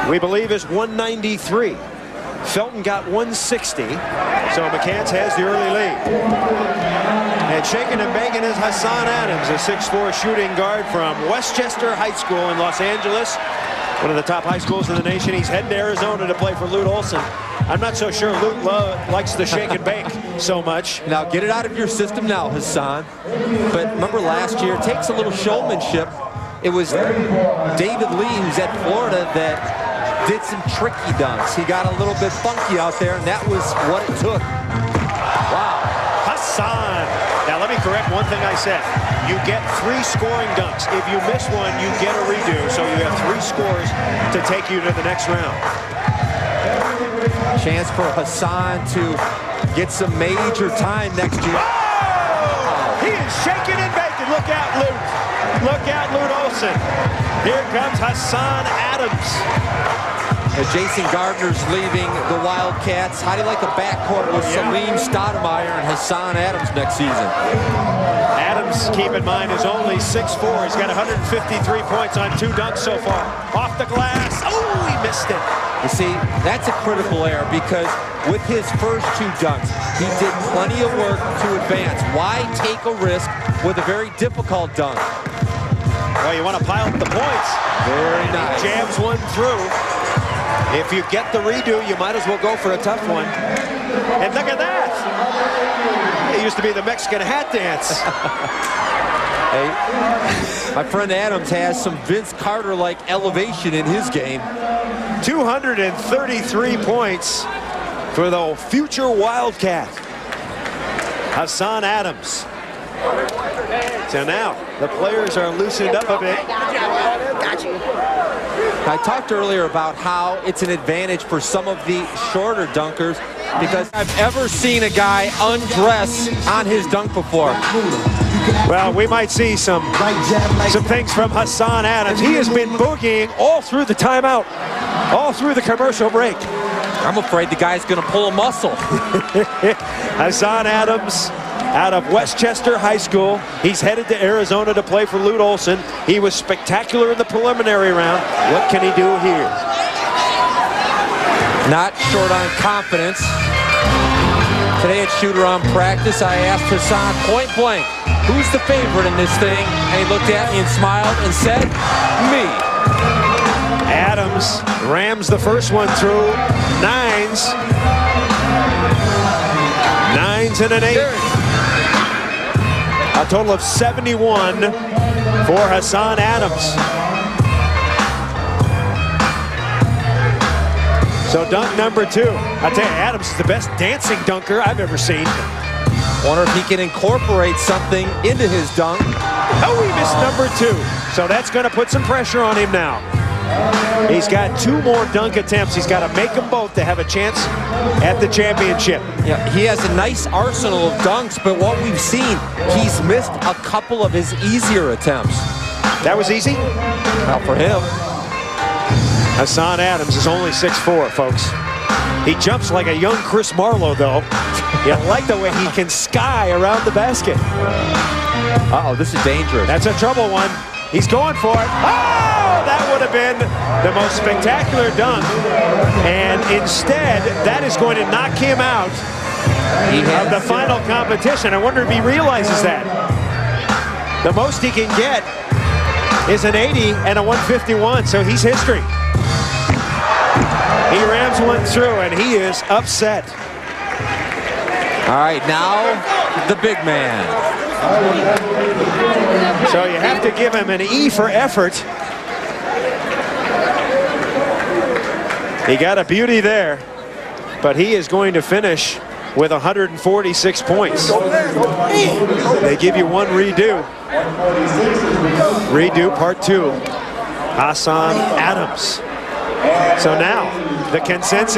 we believe, is 193. Felton got 160, so McCants has the early lead. And shaking and banging is Hassan Adams, a 6'4" shooting guard from Westchester High School in Los Angeles, one of the top high schools in the nation. He's heading to Arizona to play for Lute Olson. I'm not so sure Lute likes the shake and bake so much. Now get it out of your system now, Hassan. But remember last year, it takes a little showmanship. It was David Lee, who's at Florida, that did some tricky dunks. He got a little bit funky out there, and that was what it took. Wow. Hassan. Now, let me correct one thing I said. You get 3 scoring dunks. If you miss one, you get a redo. So you have 3 scores to take you to the next round. Chance for Hassan to get some major time next year. Oh! He is shaking and baking. Look out, Lute. Look out, Lute Olson. Here comes Hassan Adams. Jason Gardner's leaving the Wildcats. How do you like the backcourt with Salim Stoudemire and Hassan Adams next season? Adams, keep in mind, is only 6'4". He's got 153 points on 2 dunks so far. Off the glass. Oh, he missed it. You see, that's a critical error because with his first 2 dunks, he did plenty of work to advance. Why take a risk with a very difficult dunk? Well, you want to pile up the points. Very nice. He jams one through. If you get the redo, you might as well go for a tough one. And look at that. It used to be the Mexican hat dance. Hey, my friend Adams has some Vince Carter-like elevation in his game. 233 points for the future Wildcat, Hassan Adams. So now the players are loosened up a bit. Got you. I talked earlier about how it's an advantage for some of the shorter dunkers because I've ever seen a guy undress on his dunk before. Well, we might see some things from Hassan Adams. He has been boogieing all through the timeout, all through the commercial break. I'm afraid the guy's going to pull a muscle. Hassan Adams, out of Westchester High School. He's headed to Arizona to play for Lute Olson. He was spectacular in the preliminary round. What can he do here? Not short on confidence. Today at Shoot-Around Practice, I asked Hassan point blank, who's the favorite in this thing? And he looked at me and smiled and said, me. Adams rams the first one through. Nines and an 8. A total of 71 for Hassan Adams. So dunk number 2. I tell you, Adams is the best dancing dunker I've ever seen. Wonder if he can incorporate something into his dunk. Oh, he missed number 2. So that's going to put some pressure on him now. He's got 2 more dunk attempts. He's got to make them both to have a chance at the championship. Yeah, he has a nice arsenal of dunks, but what we've seen, he's missed a couple of his easier attempts. That was easy? Not for him. Hassan Adams is only 6'4", folks. He jumps like a young Chris Marlowe, though. You like the way he can sky around the basket. Uh-oh, this is dangerous. That's a trouble one. He's going for it. Oh, that would have been the most spectacular dunk. And instead, that is going to knock him out of the final competition. I wonder if he realizes that. The most he can get is an 80 and a 151, so he's history. He rams one through, and he is upset. All right, now the big man. So you have to give him an E for effort. He got a beauty there, but he is going to finish with 146 points. They give you one redo. Redo part 2. Hassan Adams. So now the consensus